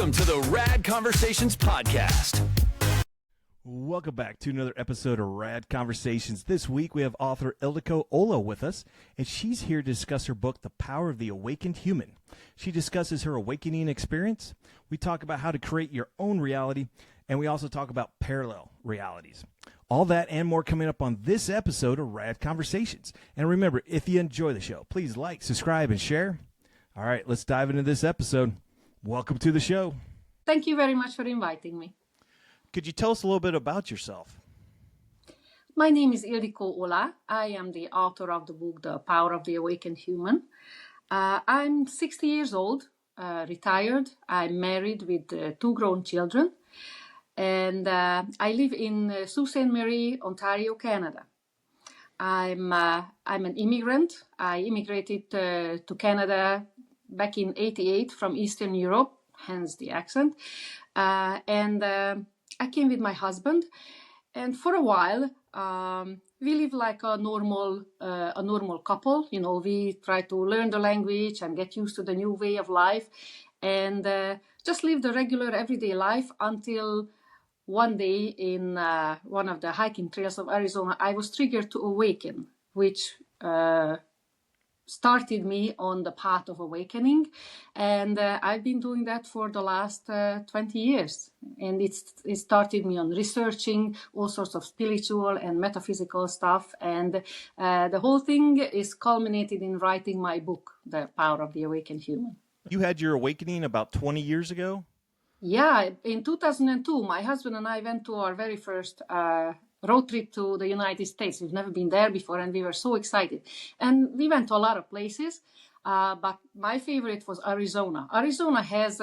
Welcome to the Rad Conversations podcast. Welcome back to another episode of Rad Conversations. This week we have author Ildiko Olah with us, and she's here to discuss her book, The Power of the Awakened Human. She discusses her awakening experience. We talk about how to create your own reality, and we also talk about parallel realities. All that and more coming up on this episode of Rad Conversations. And remember, if you enjoy the show, please like, subscribe, and share. All right, let's dive into this episode. Welcome to the show. Thank you very much for inviting me. Could you tell us a little bit about yourself? My name is Ildiko Olah. I am the author of the book, The Power of the Awakened Human. I'm 60 years old, retired. I'm married with 2 grown children. And I live in Sault Ste. Marie, Ontario, Canada. I'm an immigrant. I immigrated to Canada back in '88 from Eastern Europe, hence the accent. And I came with my husband, and for a while we lived like a normal couple. You know, we tried to learn the language and get used to the new way of life, and just live the regular everyday life until one day in one of the hiking trails of Arizona, I was triggered to awaken, which started me on the path of awakening. And I've been doing that for the last 20 years. And it started me on researching all sorts of spiritual and metaphysical stuff. And the whole thing is culminated in writing my book, The Power of the Awakened Human. You had your awakening about 20 years ago? Yeah, in 2002, my husband and I went to our very first road trip to the United States. We've never been there before, and we were so excited. And we went to a lot of places, but my favorite was Arizona. Arizona has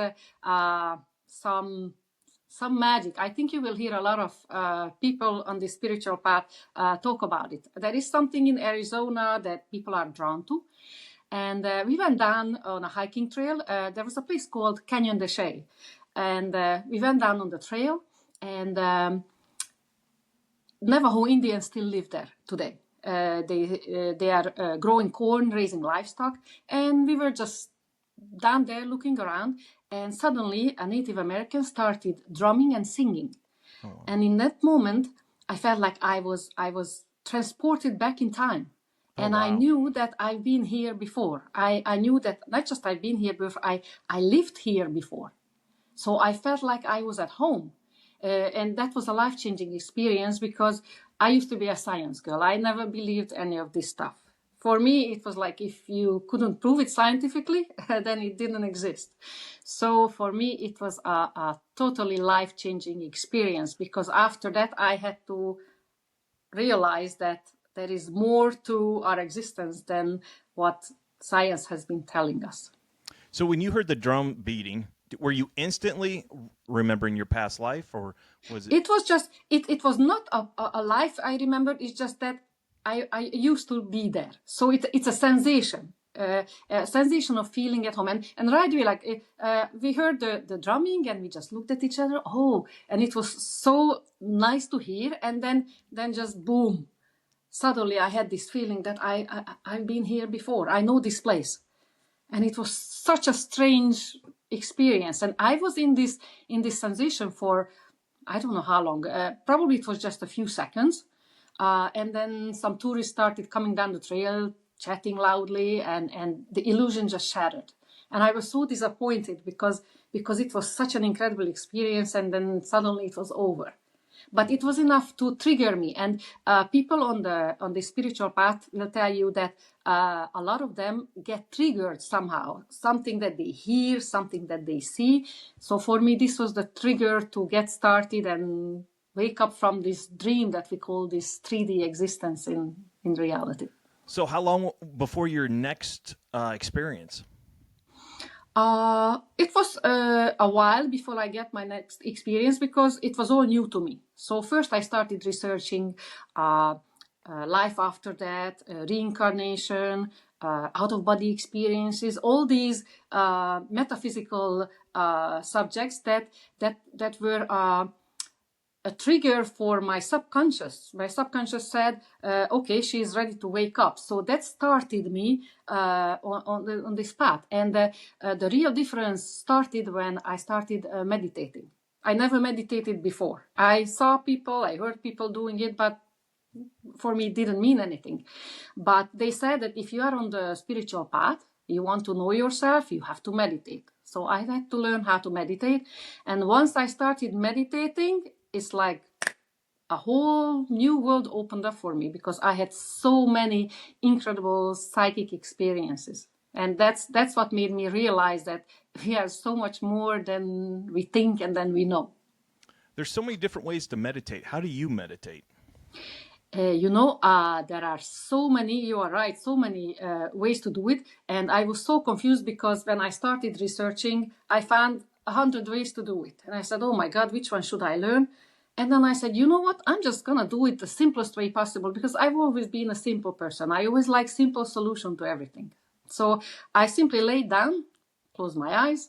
some magic. I think you will hear a lot of people on the spiritual path talk about it. There is something in Arizona that people are drawn to. And we went down on a hiking trail. There was a place called Canyon de Chelly. And we went down on the trail, and Navajo Indians still live there today. They are growing corn, raising livestock, and we were just down there looking around, and suddenly a Native American started drumming and singing. Oh. And in that moment, I felt like I was transported back in time. And wow. I knew that I've been here before. I knew that not just I've been here before, I lived here before. So I felt like I was at home. And that was a life-changing experience because I used to be a science girl. I never believed any of this stuff. For me, it was like if you couldn't prove it scientifically, then it didn't exist. So for me, it was a totally life-changing experience because after that, I had to realize that there is more to our existence than what science has been telling us. So when you heard the drum beating, were you instantly remembering your past life, or was it? It was just, it was not a life I remembered. It's just that I used to be there. So it's a sensation of feeling at home. And right away, like we heard the drumming and we just looked at each other. Oh, and it was so nice to hear. And then just boom. Suddenly I had this feeling that I've been here before. I know this place. And it was such a strange experience. And I was in this sensation for, I don't know how long, probably it was just a few seconds. And then some tourists started coming down the trail, chatting loudly, and the illusion just shattered. And I was so disappointed because it was such an incredible experience, and then suddenly it was over. But it was enough to trigger me. And people on the spiritual path will tell you that a lot of them get triggered somehow, something that they hear, something that they see. So for me, this was the trigger to get started and wake up from this dream that we call this 3D existence in reality. So how long before your next experience? It was a while before I get my next experience because it was all new to me. So first I started researching life after death, reincarnation, out-of-body experiences, all these metaphysical subjects that were a trigger for my subconscious. My subconscious said, okay, she is ready to wake up. So that started me on this path. And the real difference started when I started meditating. I never meditated before. I saw people, I heard people doing it, but for me it didn't mean anything. But they said that if you are on the spiritual path, you want to know yourself, you have to meditate. So I had to learn how to meditate. And once I started meditating, it's like a whole new world opened up for me, because I had so many incredible psychic experiences. And that's what made me realize that we are so much more than we think and than we know. There's so many different ways to meditate. How do you meditate? There are so many, you are right, so many ways to do it. And I was so confused, because when I started researching, I found 100 ways to do it. And I said, oh my God, which one should I learn? And then I said, you know what, I'm just going to do it the simplest way possible, because I've always been a simple person. I always like simple solution to everything. So I simply laid down, closed my eyes,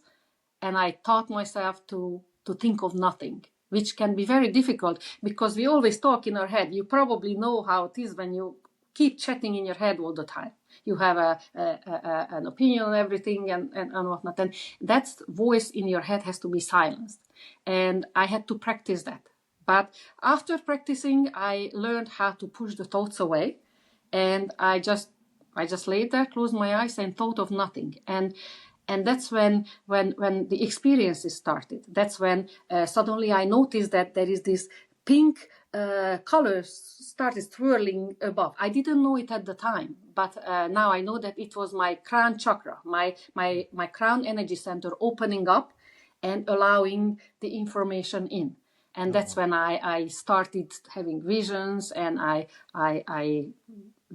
and I taught myself to think of nothing, which can be very difficult, because we always talk in our head. You probably know how it is when you keep chatting in your head all the time. You have an opinion on everything and whatnot. And that voice in your head has to be silenced. And I had to practice that. But after practicing, I learned how to push the thoughts away. And I just laid there, closed my eyes, and thought of nothing. And that's when the experiences started. That's when suddenly I noticed that there is this pink color started swirling above. I didn't know it at the time, but now I know that it was my crown chakra, my crown energy center opening up and allowing the information in. And that's when I started having visions, and I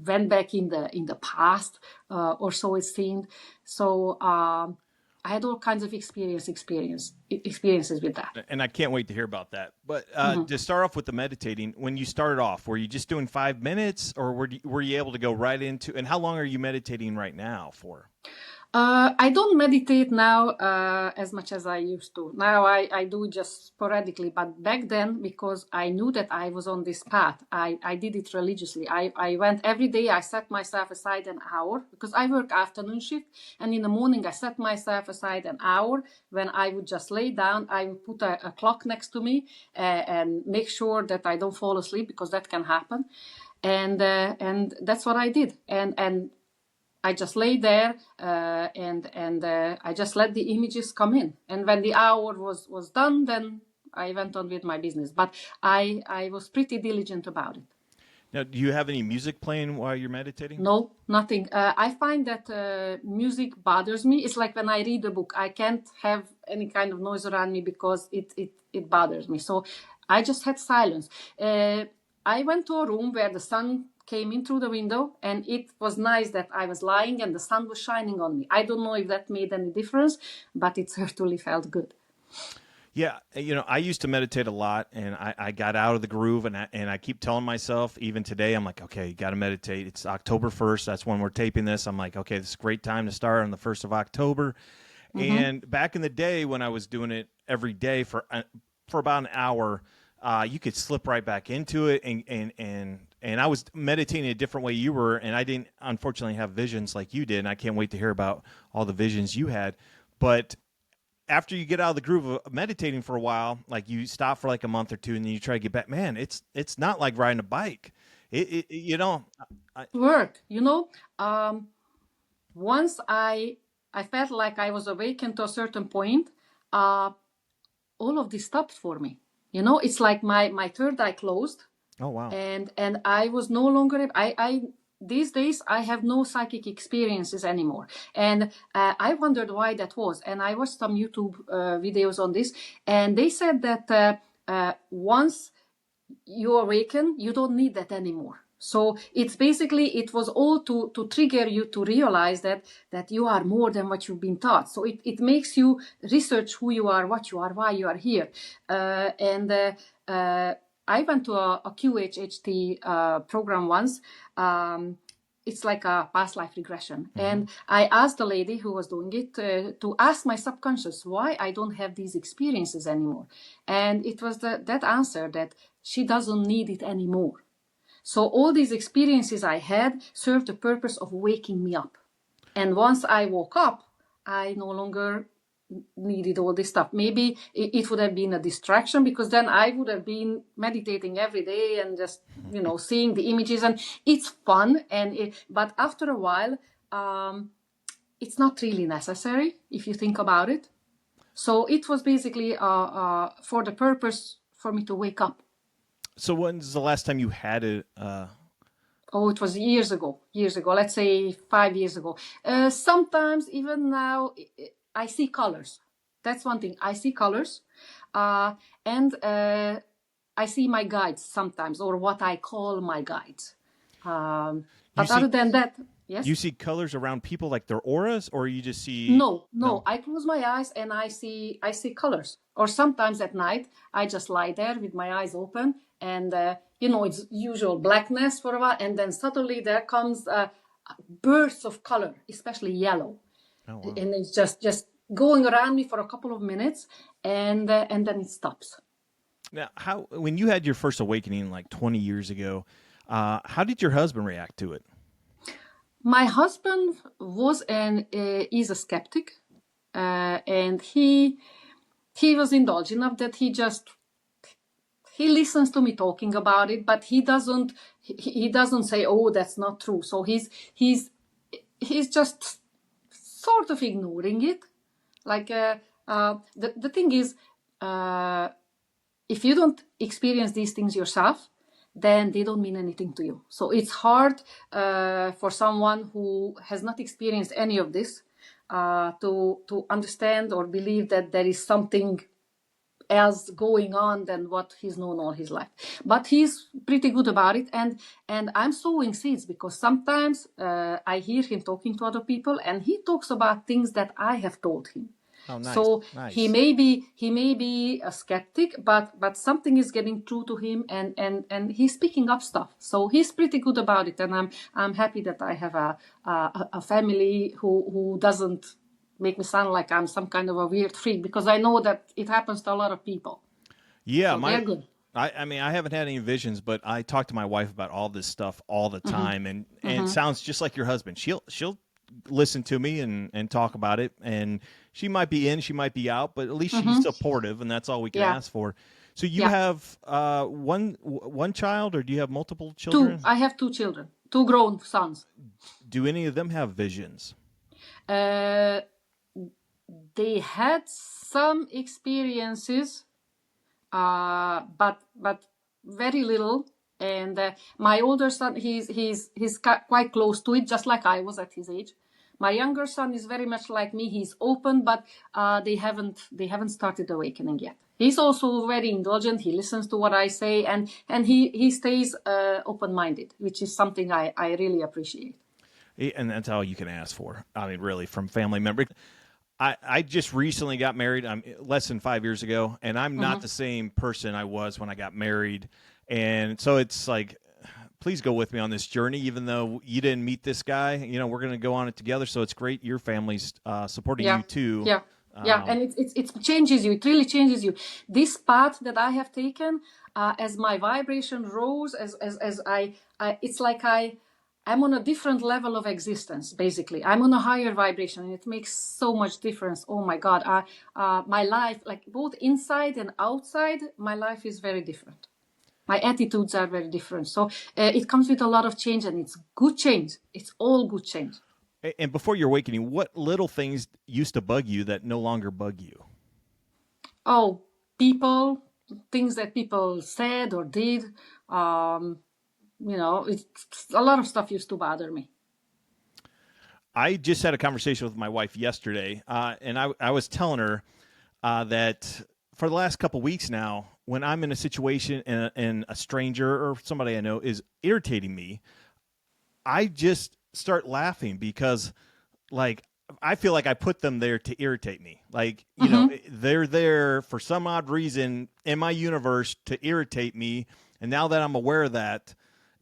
went back in the past, or so it seemed. So I had all kinds of experiences with that. And I can't wait to hear about that. But to start off with the meditating, when you started off, were you just doing 5 minutes, or were you able to go right into? And how long are you meditating right now for? I don't meditate now as much as I used to. Now I do just sporadically, but back then, because I knew that I was on this path, I did it religiously. I went every day. I set myself aside an hour, because I work afternoon shift, and in the morning I set myself aside an hour when I would just lay down. I would put a clock next to me and make sure that I don't fall asleep, because that can happen. And that's what I did. And I just lay there and I just let the images come in. And when the hour was done, then I went on with my business. But I was pretty diligent about it. Now, do you have any music playing while you're meditating? No, nothing. I find that music bothers me. It's like when I read a book. I can't have any kind of noise around me, because it bothers me. So I just had silence. I went to a room where the sun came in through the window, and it was nice that I was lying and the sun was shining on me. I don't know if that made any difference, but it certainly felt good. Yeah, I used to meditate a lot, and I got out of the groove, and I keep telling myself, even today, I'm like, okay, you got to meditate. It's October 1st. That's when we're taping this. I'm like, okay, this is a great time to start on the 1st of October. Mm-hmm. And back in the day when I was doing it every day for about an hour, you could slip right back into it, and I was meditating a different way you were, and I didn't, unfortunately, have visions like you did, and I can't wait to hear about all the visions you had. But after you get out of the groove of meditating for a while, like you stop for like a month or two, and then you try to get back, man, it's not like riding a bike. Work, once I felt like I was awakened to a certain point, all of this stopped for me. It's like my third eye closed. Oh, wow. And I was no longer, these days I have no psychic experiences anymore. And I wondered why that was. And I watched some YouTube videos on this, and they said that once you awaken, you don't need that anymore. So it's basically, it was all to trigger you to realize that you are more than what you've been taught. So it makes you research who you are, what you are, why you are here. I went to a QHHT program once, it's like a past life regression. And I asked the lady who was doing it to ask my subconscious why I don't have these experiences anymore. And it was that answer that she doesn't need it anymore. So all these experiences I had served the purpose of waking me up. And once I woke up, I no longer needed all this stuff. Maybe it would have been a distraction, because then I would have been meditating every day and just, seeing the images, and it's fun. But after a while, it's not really necessary if you think about it. So it was basically for the purpose for me to wake up. So when's the last time you had it? It was years ago. Let's say 5 years ago. Sometimes even now, I see colors. That's one thing. I see colors, and I see my guides sometimes, or what I call my guides. Other than that, yes. You see colors around people, like their auras, or you just see? No. I close my eyes and I see colors. Or sometimes at night, I just lie there with my eyes open, and it's usual blackness for a while, and then suddenly there comes bursts of color, especially yellow. Oh, wow. And it's just going around me for a couple of minutes, and then it stops. Now, when you had your first awakening like 20 years ago, how did your husband react to it? My husband is a skeptic, and he was indulgent enough that he listens to me talking about it, but he doesn't say, "Oh, that's not true." So he's just sort of ignoring it. Like the thing is, if you don't experience these things yourself, then they don't mean anything to you. So it's hard for someone who has not experienced any of this to understand or believe that there is something else going on than what he's known all his life. But he's pretty good about it, and I'm sowing seeds, because sometimes I hear him talking to other people, and he talks about things that I have told him. Oh, nice. So nice. he may be a skeptic, but something is getting through to him, and he's picking up stuff. So he's pretty good about it, and I'm happy that I have a family who doesn't make me sound like I'm some kind of a weird freak, because I know that it happens to a lot of people. Yeah, so they're good. I mean, I haven't had any visions, but I talk to my wife about all this stuff all the time, and it sounds just like your husband. She'll listen to me and talk about it, and she might be in, she might be out, but at least she's supportive, and that's all we can ask for. So you have one child, or do you have multiple children? Two. I have 2 children, 2 grown sons. Do any of them have visions? They had some experiences, but very little. And my older son, he's quite close to it, just like I was at his age. My younger son is very much like me. He's open, but they haven't started awakening yet. He's also very indulgent. He listens to what I say, and he stays open-minded, which is something I really appreciate. And that's all you can ask for. I mean, really, from family members. I just recently got married. I'm less than 5 years ago, and I'm not the same person I was when I got married. And so it's like, please go with me on this journey, even though you didn't meet this guy. We're going to go on it together. So it's great your family's supporting you too. Yeah, and it changes you. It really changes you. This path that I have taken, as my vibration rose, as I it's like I'm on a different level of existence, basically. I'm on a higher vibration, and it makes so much difference. Oh my God. My life, like both inside and outside, my life is very different. My attitudes are very different. So it comes with a lot of change, and it's good change. It's all good change. And before your awakening, what little things used to bug you that no longer bug you? Oh, people, things that people said or did. It's a lot of stuff used to bother me. I just had a conversation with my wife yesterday, and I was telling her that for the last couple weeks now, when I'm in a situation and a stranger or somebody I know is irritating me, I just start laughing, because like I feel like I put them there to irritate me. Like, they're there for some odd reason in my universe to irritate me. And now that I'm aware of that,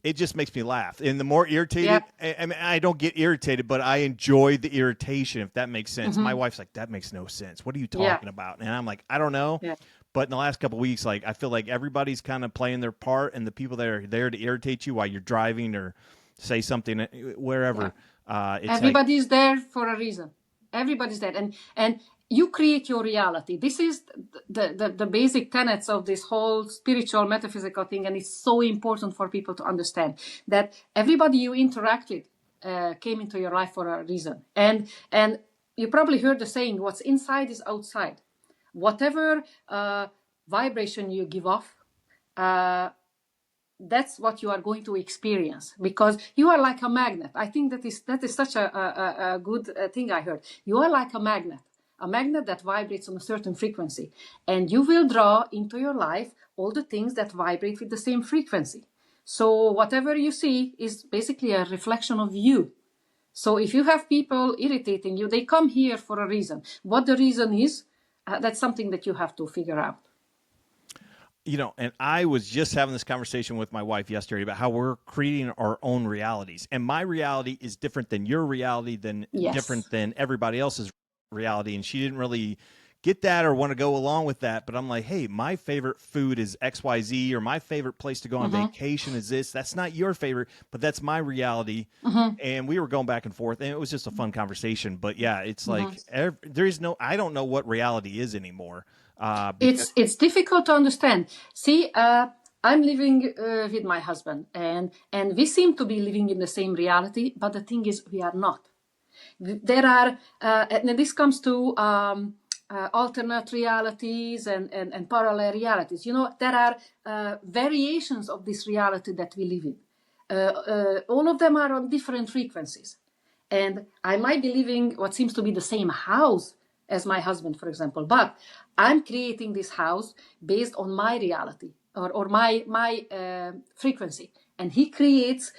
it just makes me laugh. And the more irritated, I mean, I don't get irritated, but I enjoy the irritation, if that makes sense. My wife's like, that makes no sense. What are you talking about? And I'm like, I don't know. Yeah. But in the last couple of weeks, like, I feel like everybody's kind of playing their part, and the people that are there to irritate you while you're driving or say something wherever. Everybody's there for a reason. Everybody's there. And you create your reality. This is the basic tenets of this whole spiritual metaphysical thing, and it's so important for people to understand that everybody you interact with came into your life for a reason. And you probably heard the saying, what's inside is outside. Whatever vibration you give off, that's what you are going to experience, because you are like a magnet. I think that is such a good thing I heard. You are like a magnet that vibrates on a certain frequency, and you will draw into your life all the things that vibrate with the same frequency. So whatever you see is basically a reflection of you. So if you have people irritating you, they come here for a reason. What the reason is, that's something that you have to figure out. You know, and I was just having this conversation with my wife yesterday about how we're creating our own realities. And my reality is different than your reality, different than everybody else's reality. And she didn't really get that or want to go along with that. But I'm like, hey, my favorite food is XYZ, or my favorite place to go on vacation is this. That's not your favorite, but that's my reality. And we were going back and forth, and it was just a fun conversation. But yeah, it's like I don't know what reality is anymore. It's difficult to understand. See, I'm living with my husband, and we seem to be living in the same reality, but the thing is, we are not. There are, and this comes to alternate realities and parallel realities. You know, there are variations of this reality that we live in. All of them are on different frequencies, and I might be living what seems to be the same house as my husband, for example, but I'm creating this house based on my reality or my frequency, and he creates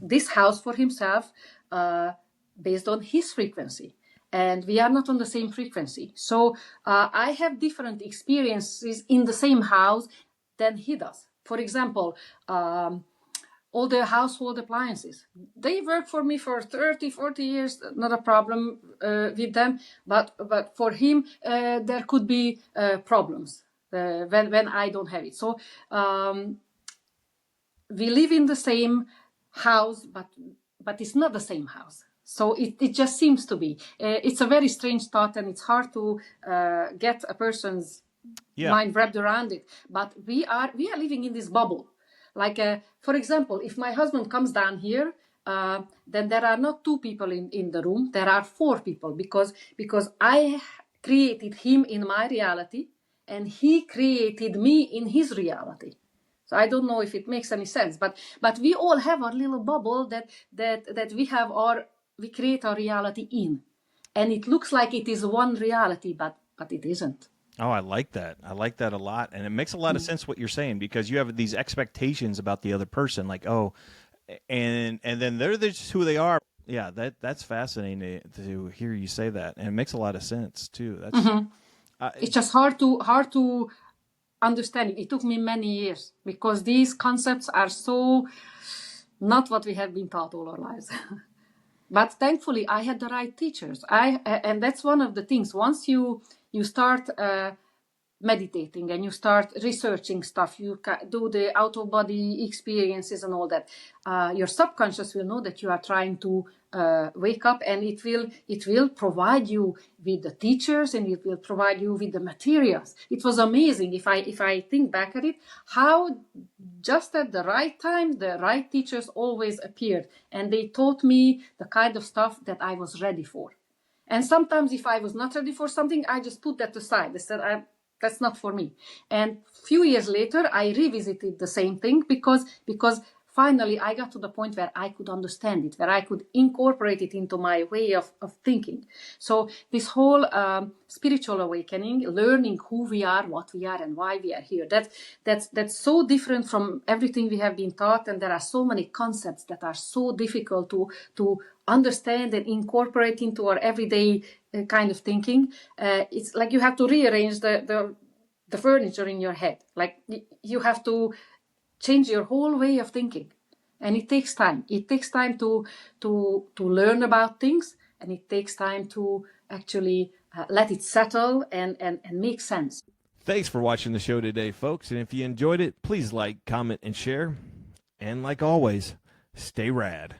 this house for himself based on his frequency, and we are not on the same frequency. So I have different experiences in the same house than he does. For example, all the household appliances, they work for me for 30, 40 years, not a problem with them. But for him, there could be problems when I don't have it. So we live in the same house, but it's not the same house. So it just seems to be. It's a very strange thought, and it's hard to get a person's mind wrapped around it. But we are living in this bubble. Like, for example, if my husband comes down here, then there are not 2 people in the room. There are 4 people because I created him in my reality, and he created me in his reality. So I don't know if it makes any sense, but we all have our little bubble that we create our reality in, and it looks like it is one reality, but it isn't. Oh, I like that. I like that a lot. And it makes a lot of sense what you're saying, because you have these expectations about the other person, like, oh, and then they're just who they are. Yeah, that's fascinating to hear you say that. And it makes a lot of sense too. That's it's just hard to understand it. It took me many years, because these concepts are so not what we have been taught all our lives. But thankfully, I had the right teachers. And that's one of the things. Once you start meditating and you start researching stuff, you do the out-of-body experiences and all that, your subconscious will know that you are trying to wake up, and it will provide you with the teachers, and it will provide you with the materials. It was amazing, if I think back at it, how just at the right time the right teachers always appeared, and they taught me the kind of stuff that I was ready for. And sometimes if I was not ready for something, I just put that aside. I said, that's not for me. And a few years later, I revisited the same thing because finally I got to the point where I could understand it, where I could incorporate it into my way of thinking. So this whole spiritual awakening, learning who we are, what we are, and why we are here, that's so different from everything we have been taught. And there are so many concepts that are so difficult to understand and incorporate into our everyday kind of thinking. It's like you have to rearrange the furniture in your head. Like you have to change your whole way of thinking. And it takes time. It takes time to learn about things, and it takes time to actually let it settle and make sense. Thanks for watching the show today, folks. And if you enjoyed it, please like, comment, and share. And like always, stay rad.